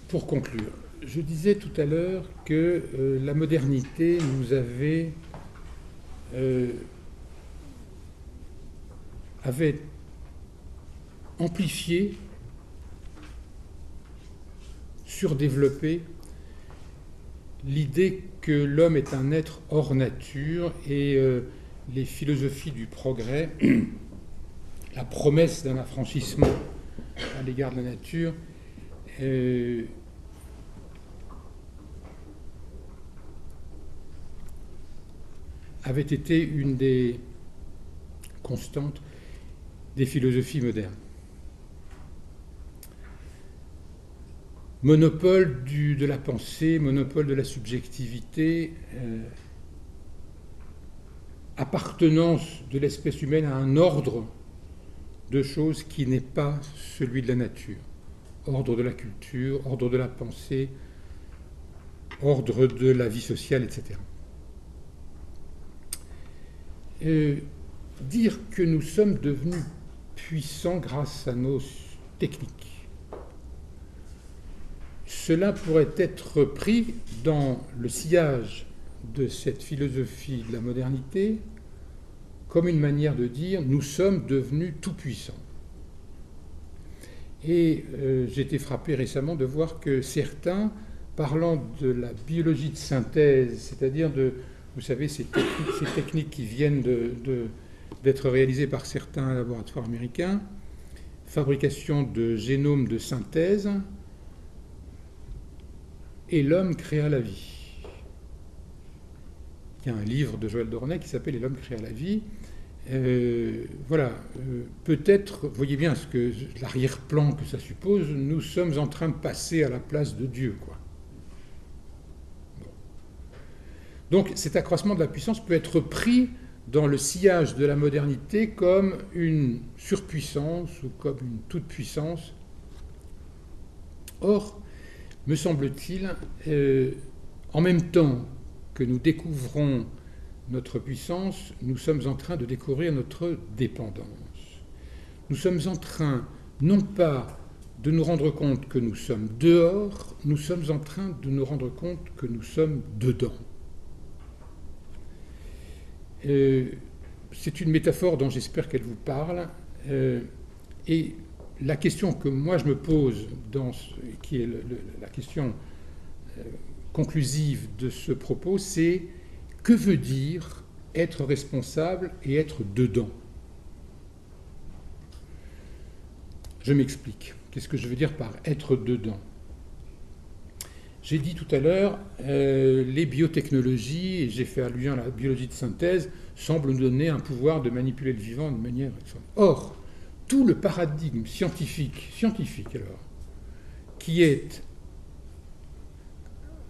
Pour conclure, je disais tout à l'heure que la modernité nous avait amplifié, surdéveloppé l'idée que l'homme est un être hors nature et les philosophies du progrès, la promesse d'un affranchissement à l'égard de la nature, avait été une des constantes des philosophies modernes. Monopole de la pensée, monopole de la subjectivité, appartenance de l'espèce humaine à un ordre de choses qui n'est pas celui de la nature. Ordre de la culture, ordre de la pensée, ordre de la vie sociale, etc. Dire que nous sommes devenus puissants grâce à nos techniques, cela pourrait être pris dans le sillage de cette philosophie de la modernité comme une manière de dire nous sommes devenus tout-puissants. Et j'ai été frappé récemment de voir que certains, parlant de la biologie de synthèse, c'est-à-dire de, vous savez, ces techniques qui viennent d'être réalisées par certains laboratoires américains, fabrication de génomes de synthèse, et l'homme créa la vie. Il y a un livre de Joël Dornay qui s'appelle « Et l'homme créa la vie ». Peut-être, vous voyez bien l'arrière-plan que ça suppose, nous sommes en train de passer à la place de Dieu, quoi. Bon. Donc cet accroissement de la puissance peut être pris dans le sillage de la modernité comme une surpuissance ou comme une toute-puissance. Or, me semble-t-il, en même temps que nous découvrons notre puissance, nous sommes en train de découvrir notre dépendance. Nous sommes en train, non pas de nous rendre compte que nous sommes dehors, nous sommes en train de nous rendre compte que nous sommes dedans. C'est une métaphore dont j'espère qu'elle vous parle. Et la question que moi je me pose, qui est la question conclusive de ce propos, c'est que veut dire être responsable et être dedans? Je m'explique. Qu'est-ce que je veux dire par être dedans? J'ai dit tout à l'heure, les biotechnologies, et j'ai fait allusion à la biologie de synthèse, semblent nous donner un pouvoir de manipuler le vivant de manière extraordinaire. Or, tout le paradigme scientifique alors, qui est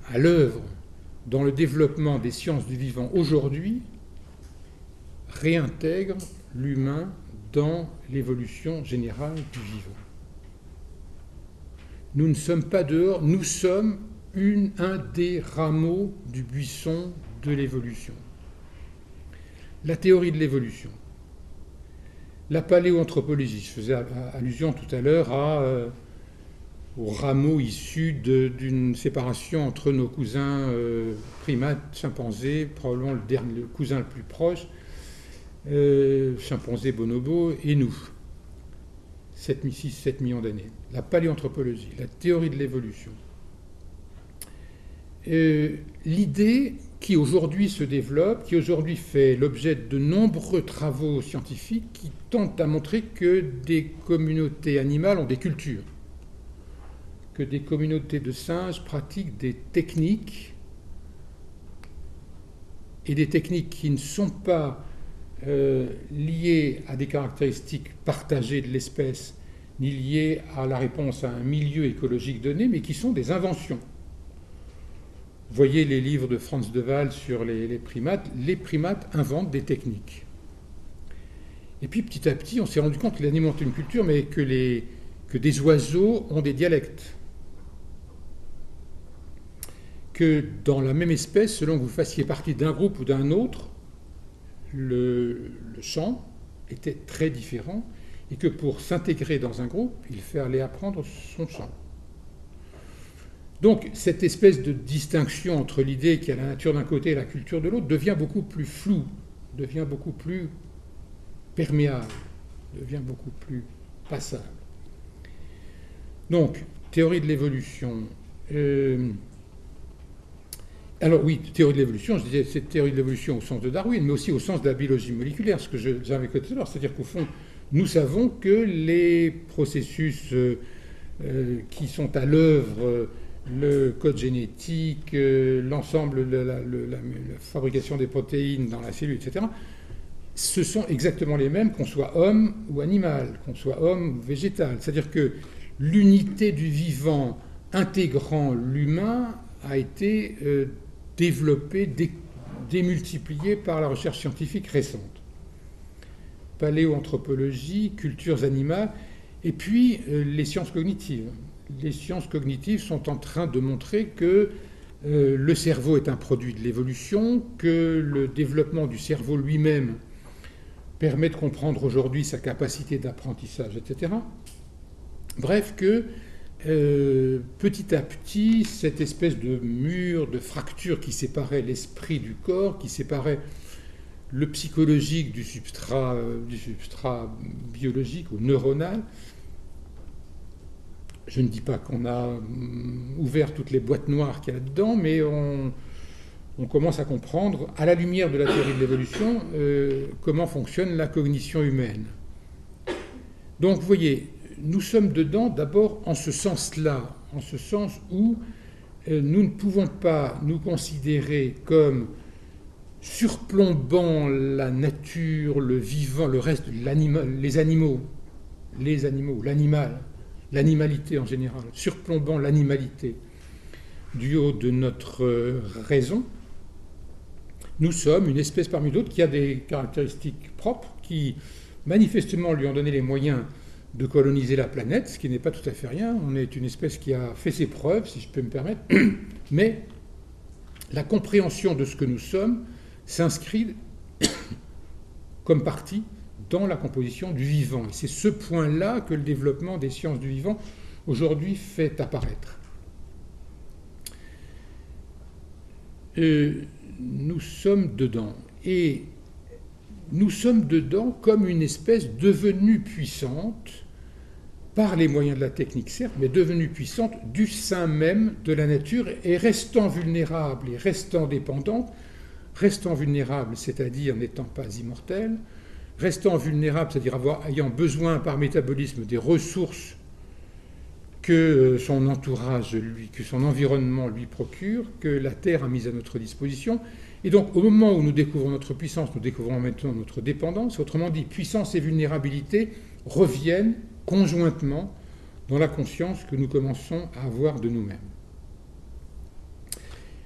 à l'œuvre dans le développement des sciences du vivant aujourd'hui, réintègre l'humain dans l'évolution générale du vivant. Nous ne sommes pas dehors, nous sommes un des rameaux du buisson de l'évolution. La théorie de l'évolution. La paléoanthropologie, je faisais allusion tout à l'heure au rameau issu d'une séparation entre nos cousins primates, chimpanzés, probablement le cousin le plus proche, chimpanzé, bonobo, et nous, 6-7 millions d'années. La paléoanthropologie, la théorie de l'évolution. L'idée qui aujourd'hui se développe, qui aujourd'hui fait l'objet de nombreux travaux scientifiques qui tentent à montrer que des communautés animales ont des cultures, que des communautés de singes pratiquent des techniques, et des techniques qui ne sont pas liées à des caractéristiques partagées de l'espèce, ni liées à la réponse à un milieu écologique donné, mais qui sont des inventions. Voyez les livres de Franz de Waal sur les primates. Les primates inventent des techniques. Et puis petit à petit, on s'est rendu compte que les animaux ont une culture, mais que des oiseaux ont des dialectes. Que dans la même espèce, selon que vous fassiez partie d'un groupe ou d'un autre, le chant était très différent, et que pour s'intégrer dans un groupe, il fallait apprendre son chant. Donc cette espèce de distinction entre l'idée qu'il y a la nature d'un côté et la culture de l'autre devient beaucoup plus floue, devient beaucoup plus perméable, devient beaucoup plus passable. Donc, théorie de l'évolution. Alors oui, théorie de l'évolution, je disais cette théorie de l'évolution au sens de Darwin, mais aussi au sens de la biologie moléculaire, ce que j'avais côté tout à l'heure, c'est-à-dire qu'au fond, nous savons que les processus qui sont à l'œuvre, le code génétique, l'ensemble de la fabrication des protéines dans la cellule, etc., ce sont exactement les mêmes qu'on soit homme ou animal, qu'on soit homme ou végétal. C'est-à-dire que l'unité du vivant intégrant l'humain a été développée, démultipliée par la recherche scientifique récente. Paléoanthropologie, cultures animales, et puis les sciences cognitives. Les sciences cognitives sont en train de montrer que le cerveau est un produit de l'évolution, que le développement du cerveau lui-même permet de comprendre aujourd'hui sa capacité d'apprentissage, etc. Bref, que petit à petit, cette espèce de mur, de fracture qui séparait l'esprit du corps, qui séparait le psychologique du substrat biologique ou neuronal. Je ne dis pas qu'on a ouvert toutes les boîtes noires qu'il y a là-dedans, mais on commence à comprendre, à la lumière de la théorie de l'évolution, comment fonctionne la cognition humaine. Donc, vous voyez, nous sommes dedans d'abord en ce sens-là, en ce sens où nous ne pouvons pas nous considérer comme surplombant la nature, le vivant, le reste, les animaux, l'animal, l'animalité en général, surplombant l'animalité du haut de notre raison. Nous sommes une espèce parmi d'autres qui a des caractéristiques propres, qui manifestement lui ont donné les moyens de coloniser la planète, ce qui n'est pas tout à fait rien. On est une espèce qui a fait ses preuves, si je peux me permettre, mais la compréhension de ce que nous sommes s'inscrit comme partie dans la composition du vivant. Et c'est ce point-là que le développement des sciences du vivant aujourd'hui fait apparaître. Nous sommes dedans. Et nous sommes dedans comme une espèce devenue puissante, par les moyens de la technique certes, mais devenue puissante du sein même de la nature et restant vulnérable et restant dépendante, restant vulnérable, c'est-à-dire n'étant pas immortelle, restant vulnérable, c'est-à-dire ayant besoin par métabolisme des ressources que son entourage, que son environnement lui procure, que la Terre a mises à notre disposition. Et donc, au moment où nous découvrons notre puissance, nous découvrons maintenant notre dépendance. Autrement dit, puissance et vulnérabilité reviennent conjointement dans la conscience que nous commençons à avoir de nous-mêmes.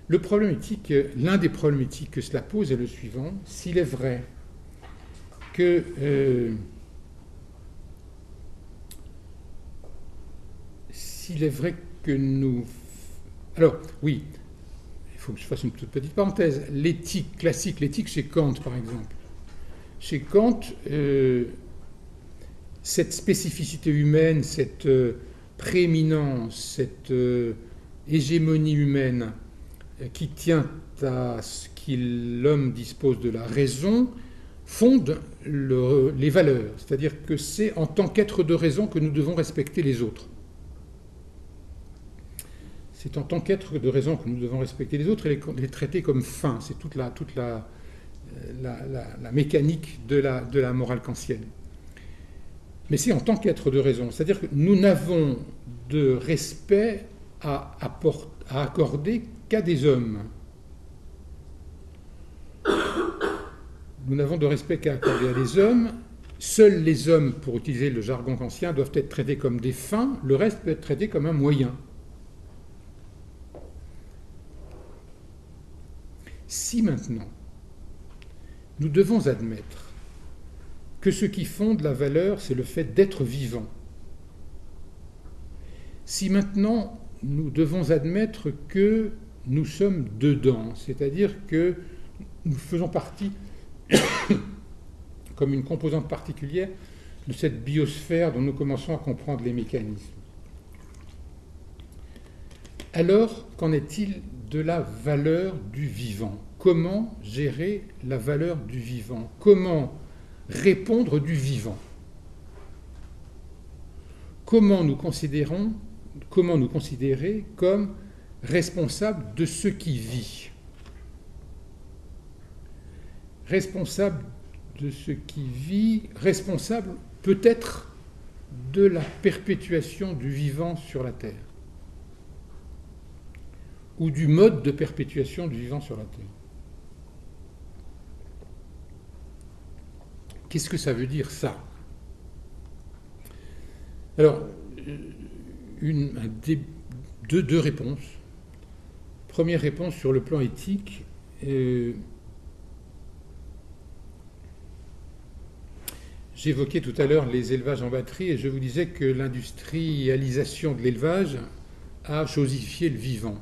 Le problème éthique, l'un des problèmes éthiques que cela pose est le suivant. S'il est vrai que nous... Alors, oui, il faut que je fasse une toute petite parenthèse. L'éthique classique, l'éthique chez Kant, par exemple. Chez Kant, cette spécificité humaine, cette prééminence, cette hégémonie humaine qui tient à ce que l'homme dispose de la raison, fonde les valeurs. C'est-à-dire que c'est en tant qu'être de raison que nous devons respecter les autres. C'est en tant qu'être de raison que nous devons respecter les autres et les traiter comme fins. C'est toute la mécanique de la morale kantienne. Mais c'est en tant qu'être de raison. C'est-à-dire que nous n'avons de respect à accorder qu'à des hommes. Nous n'avons de respect qu'à accorder à des hommes. Seuls les hommes, pour utiliser le jargon kantien, doivent être traités comme des fins. Le reste peut être traité comme un moyen. Si maintenant, nous devons admettre que ce qui fonde la valeur, c'est le fait d'être vivant. Si maintenant, nous devons admettre que nous sommes dedans, c'est-à-dire que nous faisons partie, comme une composante particulière, de cette biosphère dont nous commençons à comprendre les mécanismes. Alors, qu'en est-il de la valeur du vivant? Comment gérer la valeur du vivant? Comment répondre du vivant? Comment nous considérer comme responsables de ce qui vit? Responsable de ce qui vit, responsable peut-être de la perpétuation du vivant sur la Terre, ou du mode de perpétuation du vivant sur la Terre. Qu'est-ce que ça veut dire, ça? Alors, deux réponses. Première réponse sur le plan éthique. J'évoquais tout à l'heure les élevages en batterie et je vous disais que l'industrialisation de l'élevage a chosifié le vivant.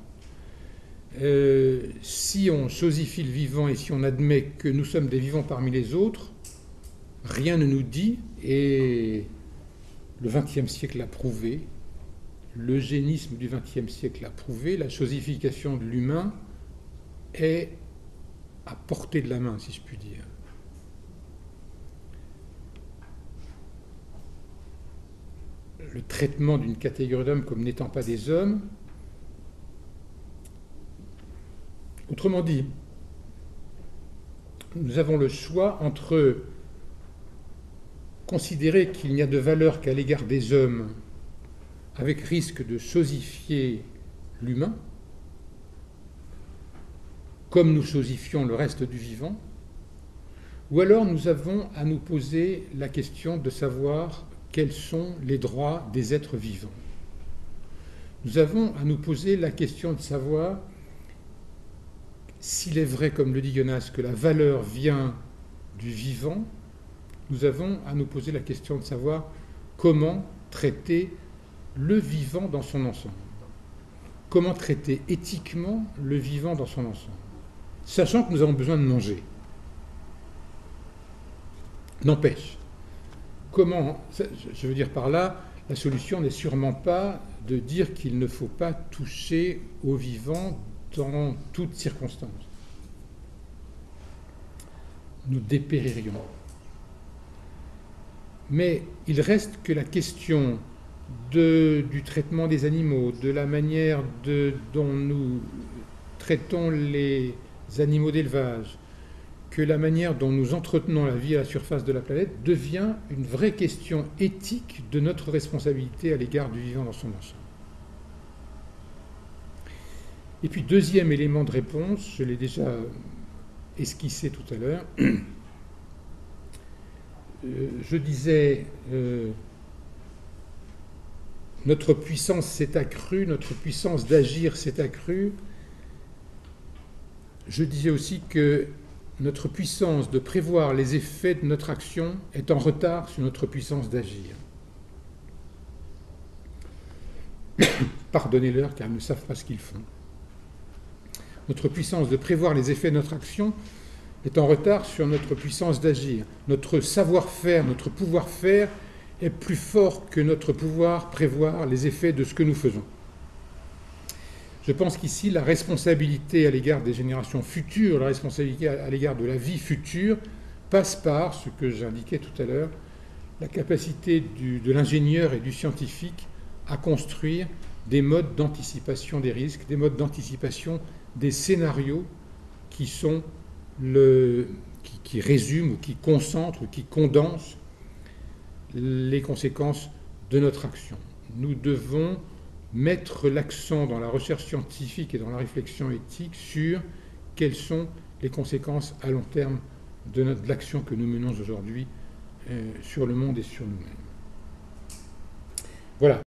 Si on chosifie le vivant et si on admet que nous sommes des vivants parmi les autres, rien ne nous dit, et le XXe siècle l'a prouvé, l'eugénisme du XXe siècle l'a prouvé, la chosification de l'humain est à portée de la main, si je puis dire. Le traitement d'une catégorie d'hommes comme n'étant pas des hommes. Autrement dit, nous avons le choix entre considérer qu'il n'y a de valeur qu'à l'égard des hommes, avec risque de chosifier l'humain, comme nous chosifions le reste du vivant, ou alors nous avons à nous poser la question de savoir quels sont les droits des êtres vivants. Nous avons à nous poser la question de savoir s'il est vrai, comme le dit Jonas, que la valeur vient du vivant. Nous avons à nous poser la question de savoir comment traiter le vivant dans son ensemble. Comment traiter éthiquement le vivant dans son ensemble, sachant que nous avons besoin de manger. N'empêche, comment, je veux dire par là, la solution n'est sûrement pas de dire qu'il ne faut pas toucher au vivant dans toutes circonstances. Nous dépéririons. Mais il reste que la question du traitement des animaux, de la manière dont nous traitons les animaux d'élevage, que la manière dont nous entretenons la vie à la surface de la planète devient une vraie question éthique de notre responsabilité à l'égard du vivant dans son ensemble. Et puis, deuxième élément de réponse, je l'ai déjà esquissé tout à l'heure, je disais, notre puissance s'est accrue, notre puissance d'agir s'est accrue. Je disais aussi que notre puissance de prévoir les effets de notre action est en retard sur notre puissance d'agir. Pardonnez-leur car ils ne savent pas ce qu'ils font. Notre puissance de prévoir les effets de notre action est en retard sur notre puissance d'agir. Notre savoir-faire, notre pouvoir-faire est plus fort que notre pouvoir prévoir les effets de ce que nous faisons. Je pense qu'ici, la responsabilité à l'égard des générations futures, la responsabilité à l'égard de la vie future, passe par ce que j'indiquais tout à l'heure, la capacité de l'ingénieur et du scientifique à construire des modes d'anticipation des risques, des modes d'anticipation des scénarios qui sont qui résument ou qui concentrent ou qui condensent les conséquences de notre action. Nous devons mettre l'accent dans la recherche scientifique et dans la réflexion éthique sur quelles sont les conséquences à long terme de l'action que nous menons aujourd'hui sur le monde et sur nous-mêmes. Voilà.